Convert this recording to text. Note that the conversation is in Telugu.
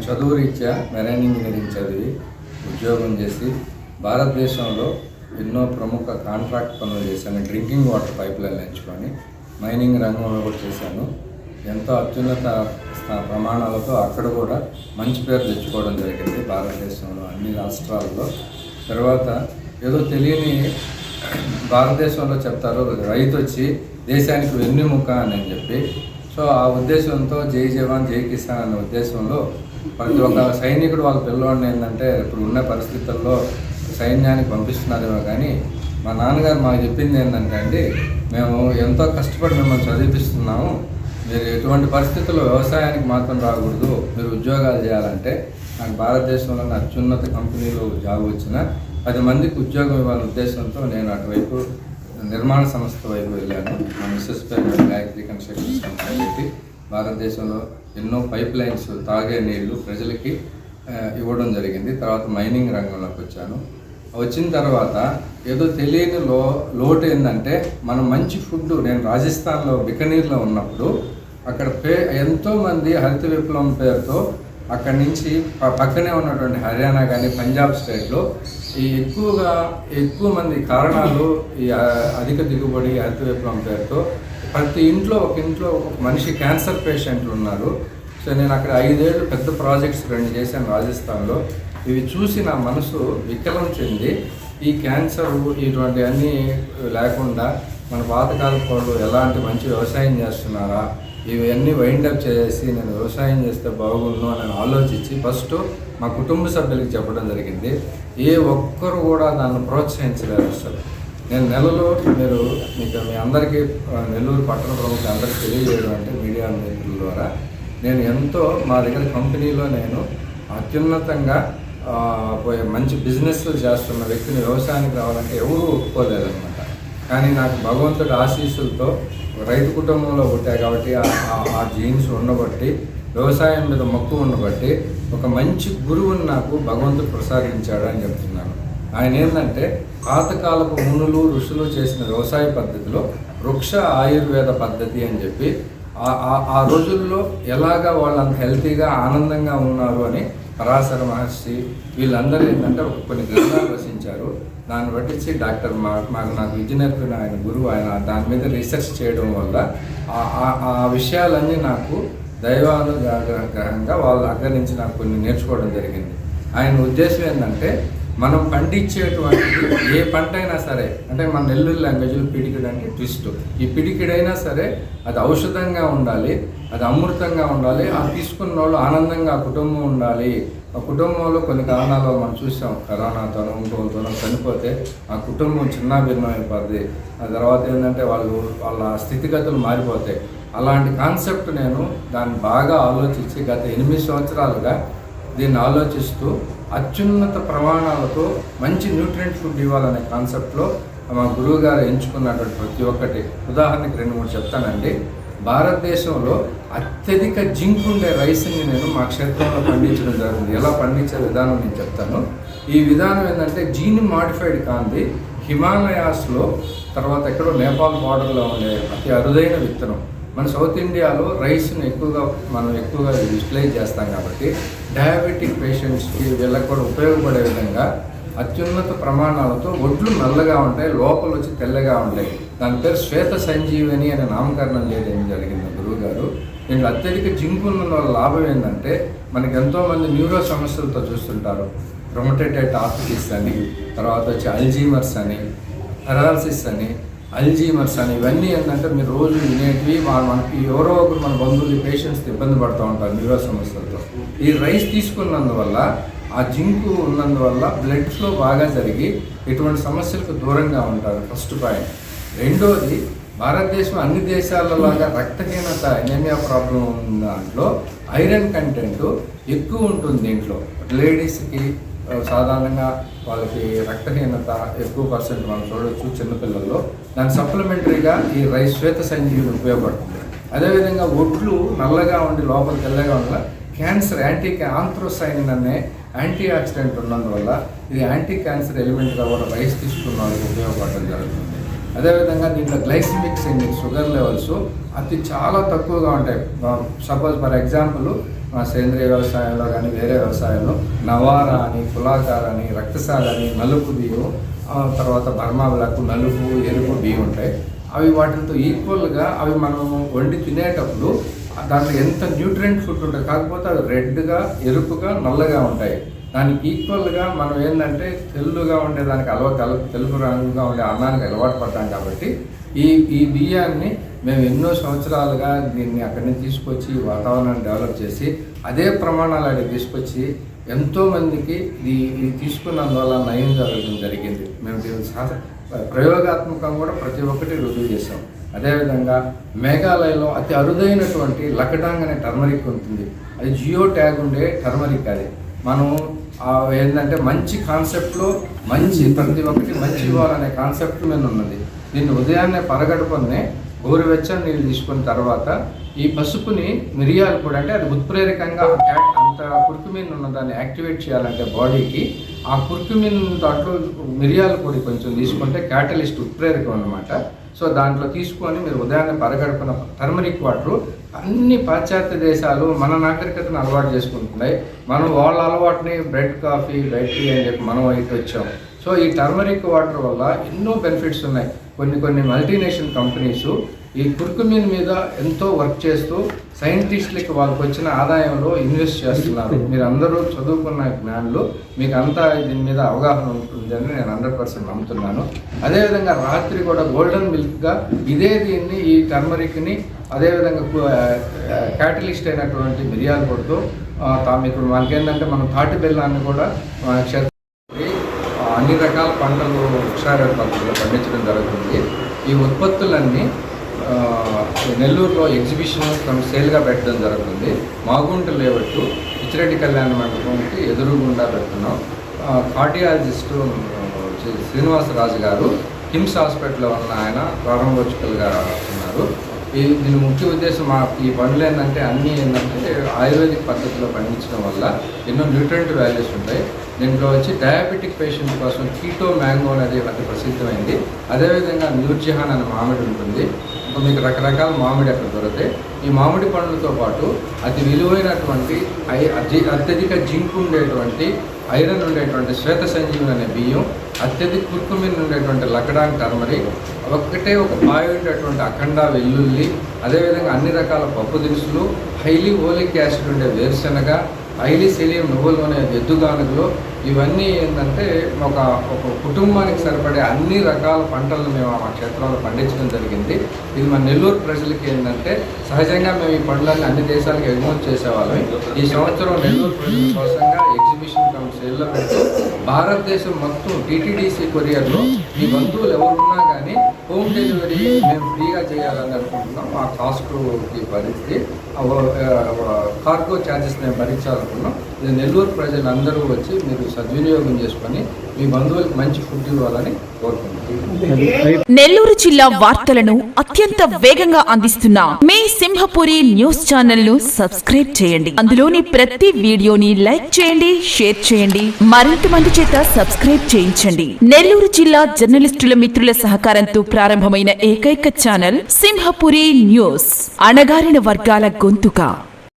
చదువు రీత్యా మెరైన్ ఇంజనీరింగ్ చదివి ఉద్యోగం చేసి భారతదేశంలో ఎన్నో ప్రముఖ కాంట్రాక్ట్ పనులు చేశాను. డ్రింకింగ్ వాటర్ పైప్ లైన్ ఎంచుకొని మైనింగ్ రంగంలో కూడా చేశాను. ఎంతో అత్యున్నత ప్రమాణాలతో అక్కడ కూడా మంచి పేరు తెచ్చుకోవడం జరిగింది భారతదేశంలో అన్ని రాష్ట్రాల్లో. తర్వాత ఏదో తెలియని భారతదేశంలో చెప్తారు రైతు వచ్చి దేశానికి వెన్నెముక అని చెప్పి. సో ఆ ఉద్దేశంతో జై జవాన్ జై కిసాన్ అనే ఉద్దేశంలో ప్రతి ఒక్క సైనికుడు వాళ్ళ పిల్లవాడిని ఏంటంటే ఇప్పుడు ఉన్న పరిస్థితుల్లో సైన్యానికి పంపిస్తున్నారేమో కానీ మా నాన్నగారు మాకు చెప్పింది ఏంటంటే అండి, మేము ఎంతో కష్టపడి మిమ్మల్ని చదివిస్తున్నాము, మీరు ఎటువంటి పరిస్థితుల్లో వ్యవసాయానికి మాత్రం రాకూడదు, మీరు ఉద్యోగాలు చేయాలంటే నాకు భారతదేశంలోని అత్యున్నత కంపెనీలో జాబ్ వచ్చిన 10 మందికి ఉద్యోగం ఇవ్వాలనే ఉద్దేశంతో నేను అటువైపు నిర్మాణ సంస్థ వైపు వెళ్ళాను. మా మిస్సెస్ పేరు గాయత్రి కన్స్ట్రక్షన్స్ కంపెనీ పెట్టి భారతదేశంలో ఎన్నో పైప్ లైన్స్ తాగే నీళ్లు ప్రజలకి ఇవ్వడం జరిగింది. తర్వాత మైనింగ్ రంగంలోకి వచ్చాను. వచ్చిన తర్వాత ఏదో తెలియని లోటు ఏంటంటే మనం మంచి ఫుడ్, నేను రాజస్థాన్లో బికనీర్లో ఉన్నప్పుడు అక్కడ ఎంతోమంది హరిత విప్లవం పేరుతో అక్కడి నుంచి పక్కనే ఉన్నటువంటి హర్యానా కానీ పంజాబ్ స్టేట్లో ఎక్కువ మంది కారణాలు ఈ అధిక దిగుబడి హరిత విప్లవం పేరుతో ప్రతి ఇంట్లో ఒక మనిషి క్యాన్సర్ పేషెంట్లు ఉన్నారు. సో నేను అక్కడ 5 ఏళ్ళు పెద్ద ప్రాజెక్ట్స్ 2 చేశాను రాజస్థాన్లో. ఇవి చూసి నా మనసు వికలం చెంది ఈ క్యాన్సర్ ఇటువంటివన్నీ లేకుండా మన పాతకాలపు వాళ్ళు ఎలాంటి మంచి వ్యవసాయం చేస్తున్నారా, ఇవన్నీ వైండప్ చేసి నేను వ్యవసాయం చేస్తే బాగుండు అని ఆలోచించి ఫస్ట్ మా కుటుంబ సభ్యులకి చెప్పడం జరిగింది. ఏ ఒక్కరు కూడా దాన్ని ప్రోత్సహించలేదు అసలు. నేను నెలలో మీకు మీ అందరికీ నెల్లూరు పట్టణ ప్రముఖులు అందరికీ తెలియజేయడం అంటే మీడియా మిత్రుల ద్వారా నేను ఎంతో మా దగ్గర కంపెనీలో నేను అత్యున్నతంగా మంచి బిజినెస్ చేస్తున్న వ్యక్తిని వ్యవసాయానికి రావాలంటే ఎవరూ ఒప్పుకోలేదన్నమాట. కానీ నాకు భగవంతుడి ఆశీస్సులతో రైతు కుటుంబంలో పుట్టాయి కాబట్టి ఆ జీన్స్ ఉండబట్టి వ్యవసాయం మీద మక్కువ ఉండబట్టి ఒక మంచి గురువుని నాకు భగవంతుడు ప్రసాదించాడు అని చెప్తున్నాను. ఆయన ఏంటంటే పాతకాలపు మునులు ఋషులు చేసిన వ్యవసాయ పద్ధతిలో వృక్ష ఆయుర్వేద పద్ధతి అని చెప్పి ఆ రోజుల్లో ఎలాగా వాళ్ళంత హెల్తీగా ఆనందంగా ఉన్నారు అని పరాశర మహర్షి వీళ్ళందరూ ఏంటంటే కొన్ని గ్రంథాలు రచించారు. దాన్ని బట్టించి నాకు విద్య నేర్పిన ఆయన గురువు, ఆయన దాని మీద రీసెర్చ్ చేయడం వల్ల ఆ విషయాలన్నీ నాకు దైవానుగ్రహంగా వాళ్ళ దగ్గర నుంచి నాకు కొన్ని నేర్చుకోవడం జరిగింది. ఆయన ఉద్దేశం ఏంటంటే మనం పండించేటువంటి ఏ పంట అయినా సరే, అంటే మన నెల్లూరు లాంగ్వేజ్లో పిడికిడు అంటే ట్విస్ట్, ఈ పిడికిడైనా సరే అది ఔషధంగా ఉండాలి, అది అమృతంగా ఉండాలి, అది తీసుకున్న వాళ్ళు ఆనందంగా ఆ కుటుంబం ఉండాలి. ఆ కుటుంబంలో కొన్ని కారణాలు మనం చూసాం, కరోనాతోనో ఇంకోతోనో చనిపోతే ఆ కుటుంబం చిన్నాభిన్నం అయిపోద్ది. ఆ తర్వాత ఏంటంటే వాళ్ళ స్థితిగతులు మారిపోతాయి. అలాంటి కాన్సెప్ట్ నేను దాన్ని బాగా ఆలోచించి గత 8 సంవత్సరాలుగా దీన్ని ఆలోచిస్తూ అత్యున్నత ప్రమాణాలతో మంచి న్యూట్రియంట్ ఫుడ్ ఇవ్వాలనే కాన్సెప్ట్లో మా గురువు గారు ఎంచుకున్నటువంటి ప్రతి ఒక్కటి ఉదాహరణకి 2-3 చెప్తానండి. భారతదేశంలో అత్యధిక జింక్ ఉండే రైస్ని నేను మా క్షేత్రంలో పండించడం జరిగింది. ఎలా పండించే విధానం నేను చెప్తాను. ఈ విధానం ఏంటంటే జీన్ మాడిఫైడ్ కాంది హిమాలయాస్లో, తర్వాత ఎక్కడో నేపాల్ బార్డర్లో ఉండే అతి అరుదైన విత్తనం. మన సౌత్ ఇండియాలో రైస్ని మనం ఎక్కువగా యూటిలైజ్ చేస్తాం కాబట్టి డయాబెటిక్ పేషెంట్స్కి వీళ్ళకి కూడా ఉపయోగపడే విధంగా అత్యున్నత ప్రమాణాలతో ఒడ్లు నల్లగా ఉంటాయి, లోపల వచ్చి తెల్లగా ఉంటాయి. దాని పేరు శ్వేత సంజీవని అనే నామకరణం చేయడం జరిగింది గురువు గారు. దీంట్లో అత్యధిక జింక్ ఉన్న వాళ్ళ లాభం ఏంటంటే మనకి ఎంతోమంది న్యూరో సమస్యలతో చూస్తుంటారు. రొమటైడ్ ఆర్థరైటిస్ అని, తర్వాత వచ్చి అల్జీమర్స్ అని, పెరాలసిస్ అని, అల్జీమర్స్ అని, ఇవన్నీ ఏంటంటే మీరు రోజు వినేటివి. మనకి ఎవరో ఒకరు మన బంధువులు పేషెంట్స్ ఇబ్బంది పడుతూ ఉంటారు న్యూరో సమస్యలతో. ఈ రైస్ తీసుకున్నందువల్ల ఆ జింకు ఉన్నందువల్ల బ్లడ్ ఫ్లో బాగా జరిగి ఎటువంటి సమస్యలకు దూరంగా ఉంటారు. First point. రెండోది, భారతదేశం అన్ని దేశాలలాగా రక్తహీనత ఎనీమియా ప్రాబ్లం ఉన్న దాంట్లో ఐరన్ కంటెంట్ ఎక్కువ ఉంటుంది దీంట్లో. లేడీస్కి సాధారణంగా వాళ్ళకి రక్తహీనత ఎక్కువ పర్సెంట్ మనం చూడవచ్చు చిన్నపిల్లల్లో. దాని సప్లిమెంటరీగా ఈ రైస్ శ్వేత సంజీవిని ఉపయోగపడుతుంది. అదేవిధంగా ఒడ్లు నల్లగా ఉండి లోపల తెల్లగా ఉన్న క్యాన్సర్ ఆంథ్రోసైనిన్ అనే యాంటీ ఆక్సిడెంట్ ఉన్నందువల్ల ఇది యాంటీ క్యాన్సర్ ఎలిమెంట్గా కూడా రైస్ తీసుకున్న వాళ్ళకి ఉపయోగపడడం జరుగుతుంది. అదేవిధంగా దీంట్లో గ్లైసిమిక్ ఇండెక్స్ షుగర్ లెవెల్స్ చాలా తక్కువగా ఉంటాయి. సపోజ్ ఫర్ ఎగ్జాంపుల్ మా సేంద్రియ వ్యవసాయంలో కానీ వేరే వ్యవసాయంలో నవారా అని, కులాకార అని, రక్తసాల అని, నలుపు బియ్యం, తర్వాత బర్మావులకు నలుపు ఎరుపు బియ్యం ఉంటాయి. అవి వాటితో ఈక్వల్గా అవి మనం వండి తినేటప్పుడు దాంట్లో ఎంత న్యూట్రియంట్ ఫుడ్ ఉంటుంది, కాకపోతే అవి రెడ్గా, ఎరుపుగా, నల్లగా ఉంటాయి. దానికి ఈక్వల్గా మనం ఏంటంటే తెల్లుగా ఉండేదానికి తెలుపు రంగుగా ఉండే అన్నానికి అలవాటు పడ్డాం. కాబట్టి ఈ బియ్యాన్ని మేము ఎన్నో సంవత్సరాలుగా దీన్ని అక్కడి నుంచి తీసుకొచ్చి వాతావరణాన్ని డెవలప్ చేసి అదే ప్రమాణాలు అక్కడికి తీసుకొచ్చి ఎంతోమందికి ఇది తీసుకున్నందువల్ల నయం జరగడం జరిగింది. మేము దీన్ని ప్రయోగాత్మకంగా కూడా ప్రతి ఒక్కటి రుజువు చేసాం. అదేవిధంగా మేఘాలయలో అతి అరుదైనటువంటి లకడాంగ్ అనే టర్మరిక్ ఉంటుంది. అది జియో ట్యాగ్ ఉండే టర్మరిక్. అది మనం ఏంటంటే మంచి కాన్సెప్ట్లో ప్రతి ఒక్కటి మంచి ఇవ్వాలనే కాన్సెప్ట్ మీద ఉన్నది. దీన్ని ఉదయాన్నే పరగడుపునే గోరువెచ్చని నీళ్ళు తీసుకున్న తర్వాత ఈ పసుపుని మిరియాల పొడి, అంటే అది ఉత్ప్రేరకంగా అంత కుర్కుమిన్ ఉన్న దాన్ని యాక్టివేట్ చేయాలంటే బాడీకి, ఆ కుర్కుమిన్ దాంట్లో మిరియాల పొడి కొంచెం తీసుకుంటే క్యాటలిస్ట్ ఉత్ప్రేరకం అన్నమాట. సో దాంట్లో తీసుకొని మీరు ఉదయాన్నే పరగడుపున టర్మరిక్ వాటర్. అన్ని పాశ్చాత్య దేశాలు మన నాగరికతను అలవాటు చేసుకుంటున్నాయి. మనం వాళ్ళ అలవాటుని బ్రెడ్, కాఫీ, బయట టీ అని చెప్పి మనం అయితే వచ్చాం. సో ఈ టర్మరిక్ వాటర్ వల్ల ఎన్నో బెనిఫిట్స్ ఉన్నాయి. కొన్ని మల్టీనేషనల్ కంపెనీస్ ఈ కుర్కుమిన్ మీద ఎంతో వర్క్ చేస్తూ సైంటిస్టులకి వాళ్ళకి వచ్చిన ఆదాయంలో ఇన్వెస్ట్ చేస్తున్నారు. మీరు అందరూ చదువుకున్న జ్ఞానులు, మీకు అంతా దీని మీద అవగాహన ఉంటుందని నేను 100% నమ్ముతున్నాను. అదేవిధంగా రాత్రి కూడా గోల్డెన్ మిల్క్గా దీన్ని ఈ టర్మరిక్ని అదేవిధంగా క్యాటలిస్ట్ అయినటువంటి మిరియాల పొడితో ఇప్పుడు మనకేంటంటే మనం తాటి బెల్లాన్ని కూడా అన్ని రకాల పంటలు వృక్షారోగ్య పద్ధతిలో పండించడం జరుగుతుంది. ఈ ఉత్పత్తులన్నీ నెల్లూరులో ఎగ్జిబిషన్ సేల్గా పెట్టడం జరుగుతుంది. మాగుంట లేవట్టు పిచ్చిరెడ్డి కళ్యాణ మండపంకి ఎదురుగుండా పెడుతున్నాం. కార్డియాలజిస్టు శ్రీనివాసరాజు గారు కిమ్స్ హాస్పిటల్లో ఉన్న ఆయన ప్రారంభోత్సవాలుగా ఉన్నారు. దీని ముఖ్య ఉద్దేశం ఈ పండ్లు ఏంటంటే అన్నీ ఏంటంటే ఆయుర్వేదిక్ పద్ధతిలో పండించడం వల్ల ఎన్నో న్యూట్రియంట్ వాల్యూస్ ఉంటాయి. దీంట్లో వచ్చి డయాబెటిక్ పేషెంట్ కోసం కీటో మ్యాంగో అనేది అతి ప్రసిద్ధమైంది. అదేవిధంగా న్యూర్జిహాన్ అనే మామిడి ఉంటుంది. ఇంకా మీకు రకరకాల మామిడి అక్కడ దొరుకుతాయి. ఈ మామిడి పండ్లతో పాటు అతి విలువైనటువంటి అత్యధిక జింక్ ఉండేటువంటి, ఐరన్ ఉండేటువంటి శ్వేత సంజీవని అనే బియ్యం, అత్యధిక కుర్కుమిన్ ఉండేటువంటి లకడాంగ్ టర్మరిక్, ఒక పాయి ఉండేటువంటి అఖండ వెల్లుల్లి, అదేవిధంగా అన్ని రకాల పప్పు దినుసులు, హైలీ ఓలిక్ యాసిడ్ ఉండే వేరుశనగ, హైలీ సెలియం నువ్వుల నూనె, ఎద్దుగానుగలు, ఇవన్నీ ఏంటంటే ఒక కుటుంబానికి సరిపడే అన్ని రకాల పంటలను మేము మా క్షేత్రంలో పండించడం జరిగింది. ఇది మన నెల్లూరు ప్రజలకి ఏంటంటే సహజంగా మేము ఈ పండ్లన్నీ అన్ని దేశాలకు ఎగుమతి చేసేవాళ్ళం. ఈ సంవత్సరం నెల్లూరు ప్రజల కోసంగా ఎగ్జిబిషన్ సేల్లో పెట్టి భారతదేశం మొత్తం టీటీడీసీ కొరియర్లో మీ బంధువులు ఎవరున్నా కానీ హోమ్ డెలివరీ మేము ఫ్రీగా చేయాలని అనుకుంటున్నాం. మా కాస్ట్కి భరించి కార్గో ఛార్జెస్ మేము భరించాలనుకున్నాం. ఇది నెల్లూరు ప్రజలందరూ వచ్చి మీరు సద్వినియోగం చేసుకొని మీ బంధువులకు మంచి ఫుడ్ ఇవ్వాలని కోరుకుంటున్నాం. నెల్లూరు జిల్లా వార్తలను అత్యంత వేగంగా అందిస్తున్న మీ సింహపురి న్యూస్ ఛానల్ ను సబ్స్క్రైబ్ చేయండి. అందులోని ప్రతి వీడియోని లైక్ చేయండి, షేర్ చేయండి, మరింత మంది చేత సబ్స్క్రైబ్ చేయించండి. నెల్లూరు జిల్లా జర్నలిస్టుల మిత్రుల సహకారంతో ప్రారంభమైన ఏకైక ఛానల్ సింహపురి న్యూస్, అణగారిన వర్గాల గొంతుక.